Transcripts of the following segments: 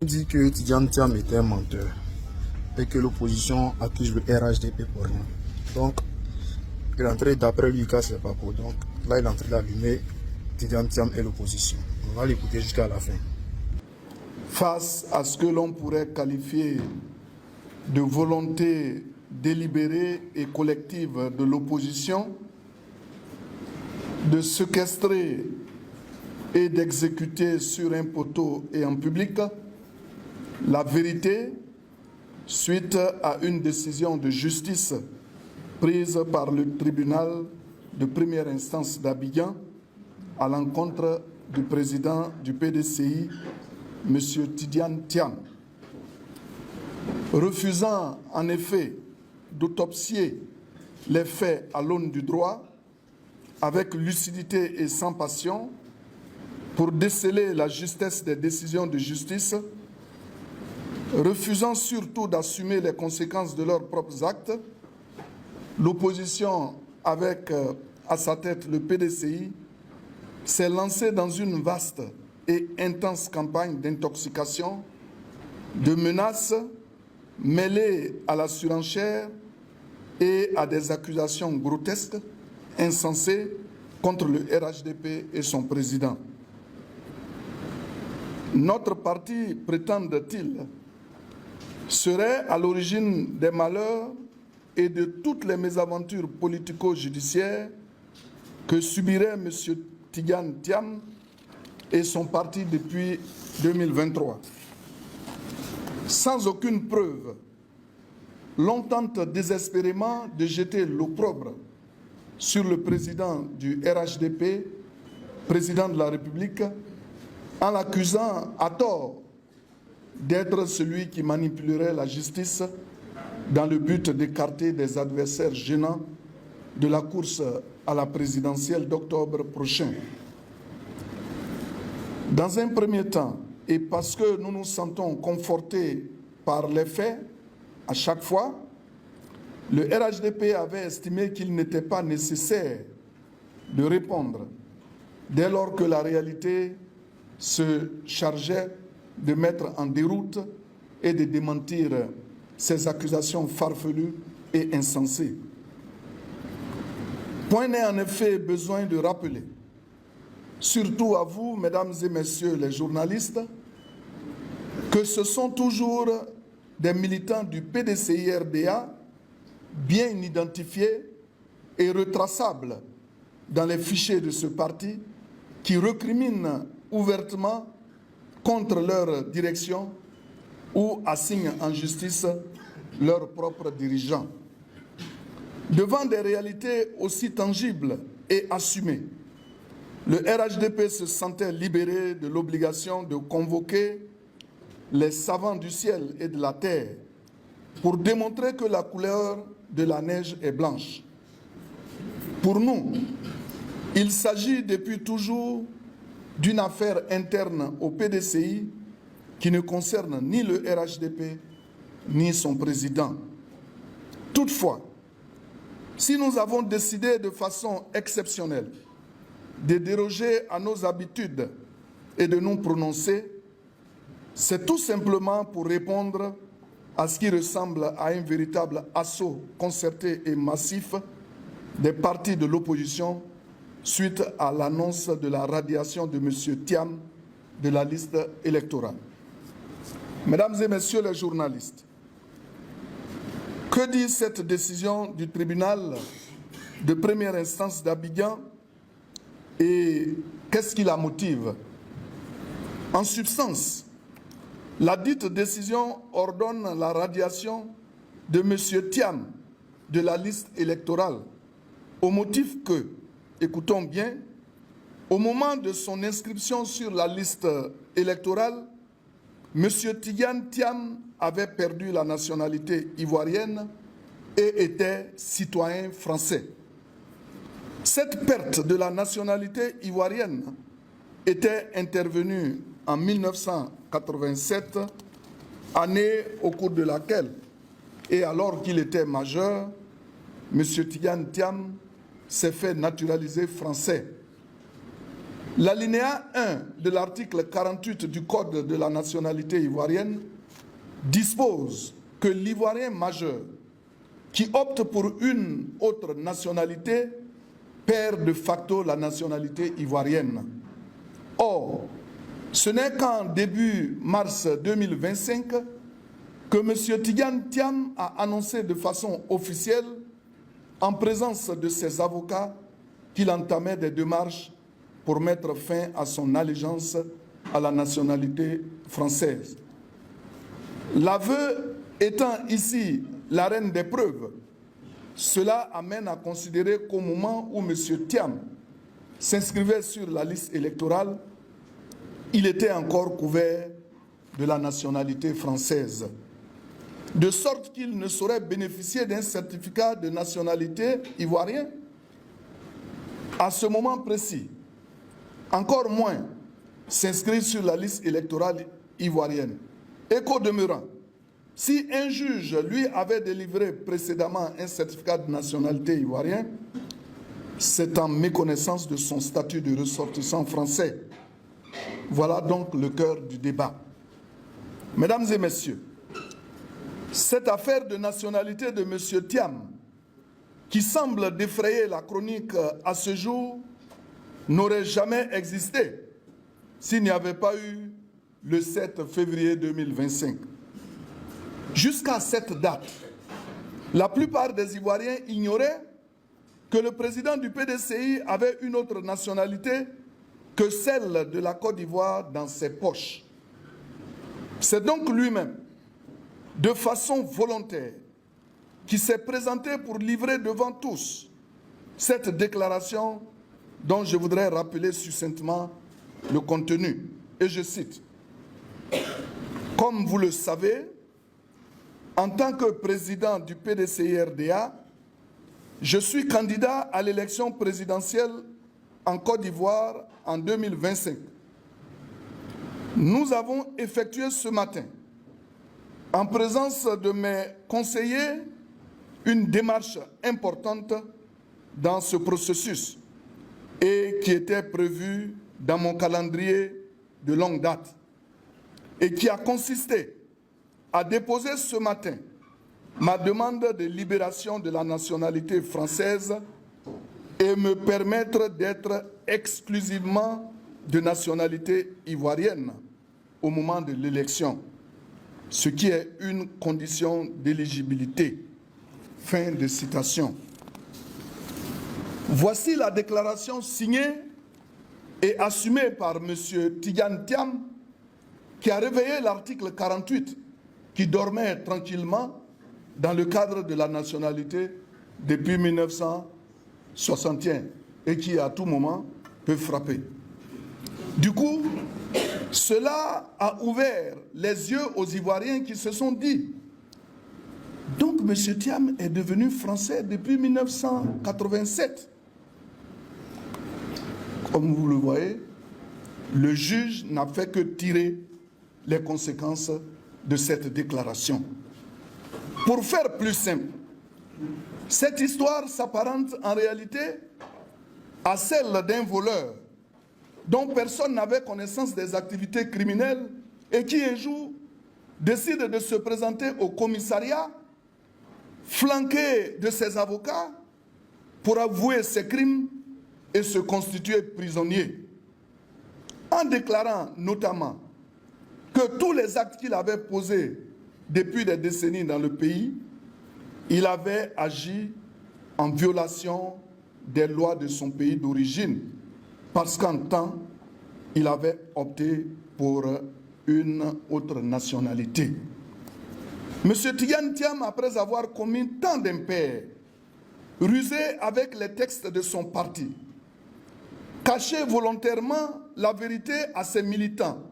dit que Tidjane Thiam était un menteur et que l'opposition accuse le RHDP pour rien. Donc, il est entré d'après lui que c'est pas pour. Donc, là, il est entré d'allumer Tidjane Thiam et l'opposition. On va l'écouter jusqu'à la fin. Face à ce que l'on pourrait qualifier de volonté délibérée et collective de l'opposition de séquestrer et d'exécuter sur un poteau et en public la vérité suite à une décision de justice prise par le tribunal de première instance d'Abidjan à l'encontre du président du PDCI, M. Tidjane Thiam. Refusant en effet d'autopsier les faits à l'aune du droit, avec lucidité et sans passion, pour déceler la justesse des décisions de justice, refusant surtout d'assumer les conséquences de leurs propres actes, l'opposition, avec à sa tête le PDCI, s'est lancée dans une vaste et intense campagne d'intoxication, de menaces mêlées à la surenchère et à des accusations grotesques, insensées, contre le RHDP et son président. Notre parti, prétendent-ils, serait à l'origine des malheurs et de toutes les mésaventures politico-judiciaires que subirait M. Tidjane Thiam et son parti depuis 2023. Sans aucune preuve, l'on tente désespérément de jeter l'opprobre sur le président du RHDP, président de la République, en l'accusant à tort d'être celui qui manipulerait la justice dans le but d'écarter des adversaires gênants de la course à la présidentielle d'octobre prochain. Dans un premier temps, et parce que nous nous sentons confortés par les faits, à chaque fois, le RHDP avait estimé qu'il n'était pas nécessaire de répondre dès lors que la réalité se chargeait de mettre en déroute et de démentir ces accusations farfelues et insensées. Point n'est en effet besoin de rappeler, surtout à vous, mesdames et messieurs les journalistes, que ce sont toujours des militants du PDCI-RDA bien identifiés et retraçables dans les fichiers de ce parti qui recriminent ouvertement contre leur direction ou assignent en justice leurs propres dirigeants. Devant des réalités aussi tangibles et assumées, le RHDP se sentait libéré de l'obligation de convoquer les savants du ciel et de la terre pour démontrer que la couleur de la neige est blanche. Pour nous, il s'agit depuis toujours d'une affaire interne au PDCI qui ne concerne ni le RHDP ni son président. Toutefois, si nous avons décidé de façon exceptionnelle de déroger à nos habitudes et de nous prononcer, c'est tout simplement pour répondre à ce qui ressemble à un véritable assaut concerté et massif des partis de l'opposition suite à l'annonce de la radiation de M. Thiam de la liste électorale. Mesdames et messieurs les journalistes, que dit cette décision du tribunal de première instance d'Abidjan et qu'est-ce qui la motive? En substance, la dite décision ordonne la radiation de M. Thiam de la liste électorale au motif que, écoutons bien, au moment de son inscription sur la liste électorale, M. Tidjane Thiam avait perdu la nationalité ivoirienne et était citoyen français. Cette perte de la nationalité ivoirienne était intervenue en 1987, année au cours de laquelle, et alors qu'il était majeur, M. Tidjane Thiam s'est fait naturaliser français. L'alinéa 1 de l'article 48 du Code de la nationalité ivoirienne dispose que l'Ivoirien majeur qui opte pour une autre nationalité perd de facto la nationalité ivoirienne. Or, ce n'est qu'en début mars 2025 que M. Tidiane Thiam a annoncé de façon officielle, en présence de ses avocats, qu'il entamait des démarches pour mettre fin à son allégeance à la nationalité française. L'aveu étant ici l'arène des preuves, cela amène à considérer qu'au moment où M. Thiam s'inscrivait sur la liste électorale, il était encore couvert de la nationalité française, de sorte qu'il ne saurait bénéficier d'un certificat de nationalité ivoirien à ce moment précis, encore moins s'inscrire sur la liste électorale ivoirienne. Et qu'au demeurant, si un juge lui avait délivré précédemment un certificat de nationalité ivoirien, c'est en méconnaissance de son statut de ressortissant français. Voilà donc le cœur du débat. Mesdames et messieurs, cette affaire de nationalité de M. Thiam, qui semble défrayer la chronique à ce jour, n'aurait jamais existé s'il n'y avait pas eu le 7 février 2025. Jusqu'à cette date, la plupart des Ivoiriens ignoraient que le président du PDCI avait une autre nationalité que celle de la Côte d'Ivoire dans ses poches. C'est donc lui-même, de façon volontaire, qui s'est présenté pour livrer devant tous cette déclaration dont je voudrais rappeler succinctement le contenu. Et je cite: « Comme vous le savez, en tant que président du PDCI-RDA, je suis candidat à l'élection présidentielle en Côte d'Ivoire en 2025. Nous avons effectué ce matin, en présence de mes conseillers, une démarche importante dans ce processus et qui était prévue dans mon calendrier de longue date et qui a consisté à déposer ce matin ma demande de libération de la nationalité française et me permettre d'être exclusivement de nationalité ivoirienne au moment de l'élection, ce qui est une condition d'éligibilité. » Fin de citation. Voici la déclaration signée et assumée par M. Tidiane Thiam, qui a réveillé l'article 48, qui dormait tranquillement dans le cadre de la nationalité depuis 1961 et qui, à tout moment, peut frapper. Du coup, cela a ouvert les yeux aux Ivoiriens qui se sont dit: donc M. Thiam est devenu français depuis 1987. Comme vous le voyez, le juge n'a fait que tirer les conséquences de cette déclaration. Pour faire plus simple, cette histoire s'apparente en réalité à celle d'un voleur dont personne n'avait connaissance des activités criminelles et qui un jour décide de se présenter au commissariat flanqué de ses avocats pour avouer ses crimes et se constituer prisonnier, en déclarant notamment que tous les actes qu'il avait posés depuis des décennies dans le pays, il avait agi en violation des lois de son pays d'origine, parce qu'en temps, il avait opté pour une autre nationalité. M. Tidiane Thiam, après avoir commis tant d'impairs, rusé avec les textes de son parti, caché volontairement la vérité à ses militants,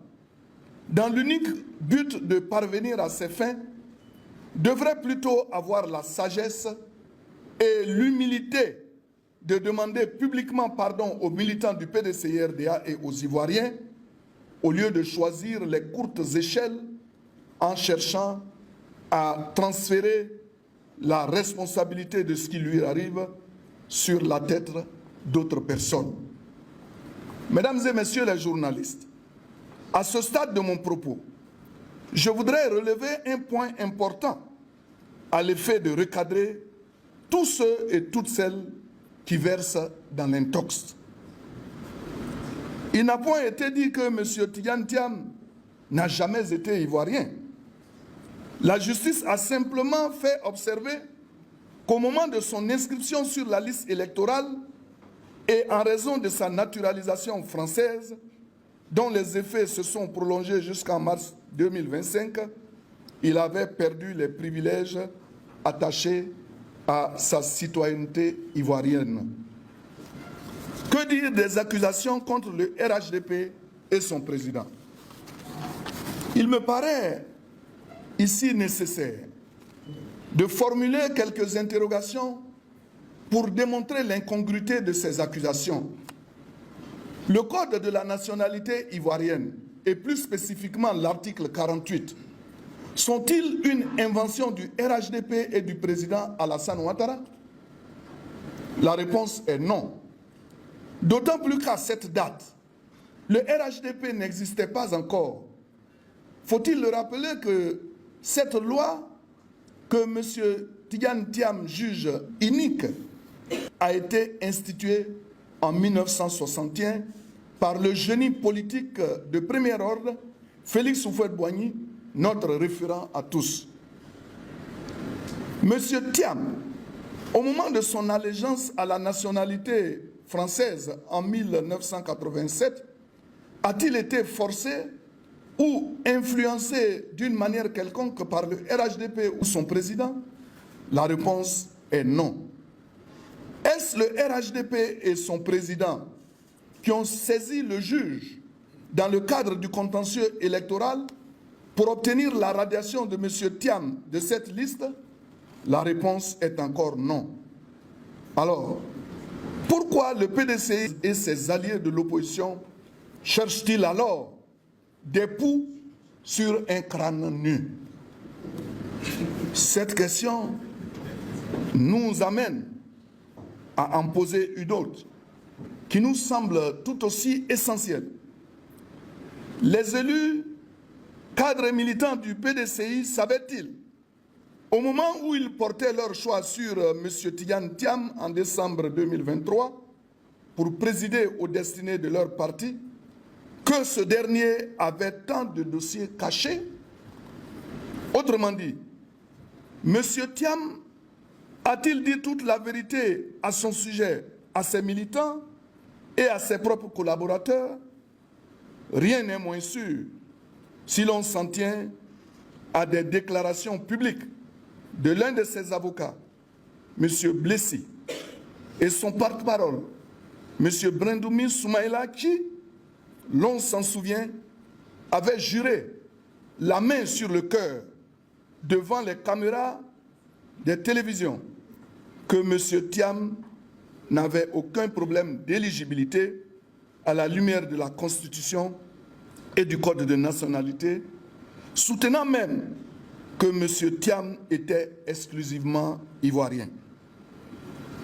dans l'unique but de parvenir à ses fins, devrait plutôt avoir la sagesse et l'humilité de demander publiquement pardon aux militants du PDCI-RDA et aux Ivoiriens, au lieu de choisir les courtes échelles en cherchant à transférer la responsabilité de ce qui lui arrive sur la tête d'autres personnes. Mesdames et messieurs les journalistes, à ce stade de mon propos, je voudrais relever un point important à l'effet de recadrer tous ceux et toutes celles qui versent dans l'intox. Il n'a point été dit que M. Tidjane Thiam n'a jamais été ivoirien. La justice a simplement fait observer qu'au moment de son inscription sur la liste électorale et en raison de sa naturalisation française, dont les effets se sont prolongés jusqu'en mars 2025, il avait perdu les privilèges attachés à sa citoyenneté ivoirienne. Que dire des accusations contre le RHDP et son président? Il me paraît ici nécessaire de formuler quelques interrogations pour démontrer l'incongruité de ces accusations. Le Code de la nationalité ivoirienne, et plus spécifiquement l'article 48, sont-ils une invention du RHDP et du président Alassane Ouattara? La réponse est non. D'autant plus qu'à cette date, le RHDP n'existait pas encore. Faut-il le rappeler que cette loi que M. Tidjane Thiam juge inique a été instituée en 1961 par le génie politique de premier ordre, Félix Houphouët-Boigny, notre référent à tous. M. Thiam, au moment de son allégeance à la nationalité française en 1987, a-t-il été forcé ou influencé d'une manière quelconque par le RHDP ou son président? La réponse est non. Est-ce le RHDP et son président qui ont saisi le juge dans le cadre du contentieux électoral pour obtenir la radiation de M. Thiam de cette liste? La réponse est encore non. Alors, pourquoi le PDCI et ses alliés de l'opposition cherchent-ils alors des poux sur un crâne nu? Cette question nous amène à en poser une autre qui nous semble tout aussi essentielle. Les élus, cadres et militants du PDCI savaient-ils, au moment où ils portaient leur choix sur M. Tidjane Thiam en décembre 2023 pour présider aux destinées de leur parti, que ce dernier avait tant de dossiers cachés? Autrement dit, M. Thiam a-t-il dit toute la vérité à son sujet, à ses militants et à ses propres collaborateurs? Rien n'est moins sûr si l'on s'en tient à des déclarations publiques de l'un de ses avocats, M. Blessi, et son porte-parole, M. Brendoumi Soumaïla, qui, l'on s'en souvient, avait juré la main sur le cœur devant les caméras des télévisions que M. Thiam n'avait aucun problème d'éligibilité à la lumière de la Constitution et du Code de nationalité, soutenant même que M. Thiam était exclusivement ivoirien.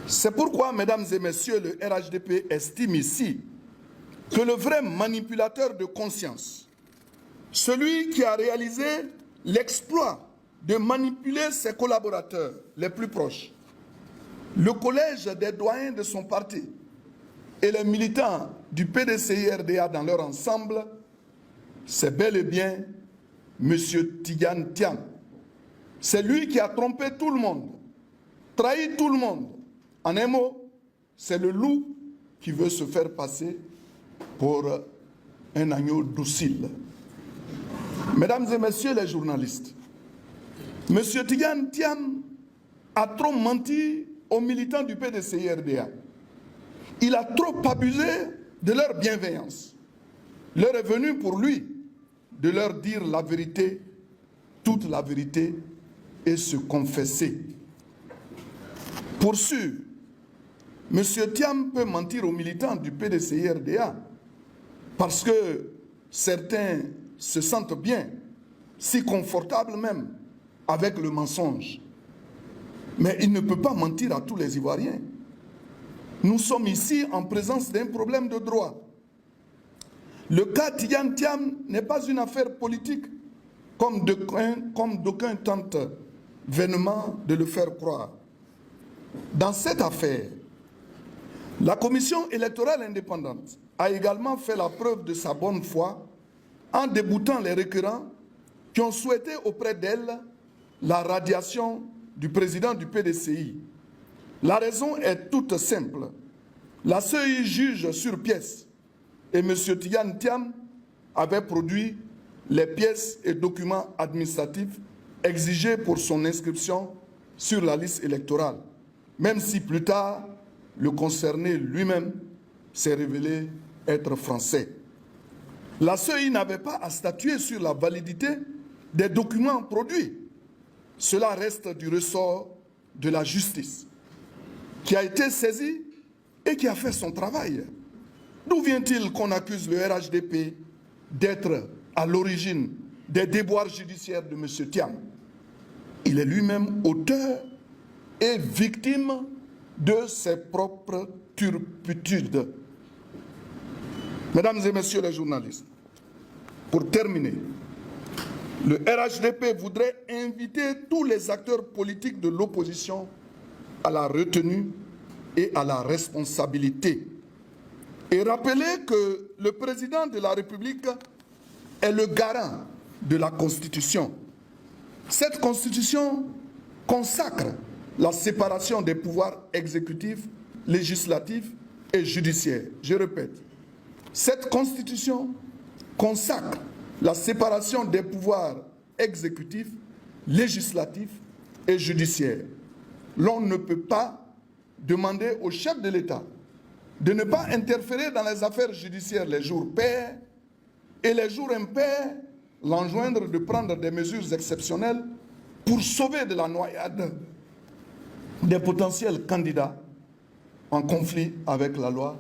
C'est pourquoi, mesdames et messieurs, le RHDP estime ici que le vrai manipulateur de conscience, celui qui a réalisé l'exploit de manipuler ses collaborateurs les plus proches, le collège des doyens de son parti et les militants du PDCI-RDA dans leur ensemble, c'est bel et bien M. Tidjane Thiam. C'est lui qui a trompé tout le monde, trahi tout le monde. En un mot, c'est le loup qui veut se faire passer pour un agneau docile. Mesdames et messieurs les journalistes, M. Tidjane Thiam a trop menti aux militants du PDCI-RDA. Il a trop abusé de leur bienveillance. L'heure est venue pour lui de leur dire la vérité, toute la vérité, et se confesser. Pour sûr, M. Thiam peut mentir aux militants du PDCI-RDA parce que certains se sentent bien, si confortables même, avec le mensonge. Mais il ne peut pas mentir à tous les Ivoiriens. Nous sommes ici en présence d'un problème de droit. Le cas Tidjane Thiam n'est pas une affaire politique, comme d'aucuns tentent vainement de le faire croire. Dans cette affaire, la Commission électorale indépendante a également fait la preuve de sa bonne foi en déboutant les requérants qui ont souhaité auprès d'elle la radiation du président du PDCI. La raison est toute simple. La CEI juge sur pièce et M. Tidjane Thiam avait produit les pièces et documents administratifs exigés pour son inscription sur la liste électorale, même si plus tard, le concerné lui-même s'est révélé être français. La CEI n'avait pas à statuer sur la validité des documents produits. Cela reste du ressort de la justice, qui a été saisie et qui a fait son travail. D'où vient-il qu'on accuse le RHDP d'être à l'origine des déboires judiciaires de M. Thiam? Il est lui-même auteur et victime de ses propres turpitudes. Mesdames et messieurs les journalistes, pour terminer, le RHDP voudrait inviter tous les acteurs politiques de l'opposition à la retenue et à la responsabilité et rappeler que le président de la République est le garant de la Constitution. Cette Constitution consacre la séparation des pouvoirs exécutifs, législatifs et judiciaires. Je répète, cette Constitution consacre la séparation des pouvoirs exécutifs, législatifs et judiciaires. L'on ne peut pas demander au chef de l'État de ne pas interférer dans les affaires judiciaires les jours pairs et les jours impairs, l'enjoindre de prendre des mesures exceptionnelles pour sauver de la noyade des potentiels candidats en conflit avec la loi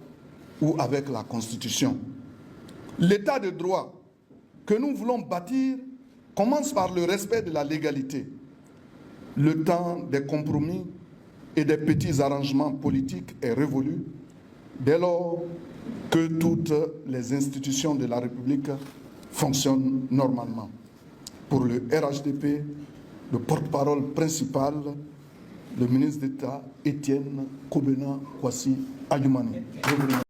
ou avec la Constitution. L'état de droit que nous voulons bâtir commence par le respect de la légalité. Le temps des compromis et des petits arrangements politiques est révolu dès lors que toutes les institutions de la République fonctionnent normalement. Pour le RHDP, le porte-parole principal, le ministre d'État Étienne Kobena Kwasi Ayumani.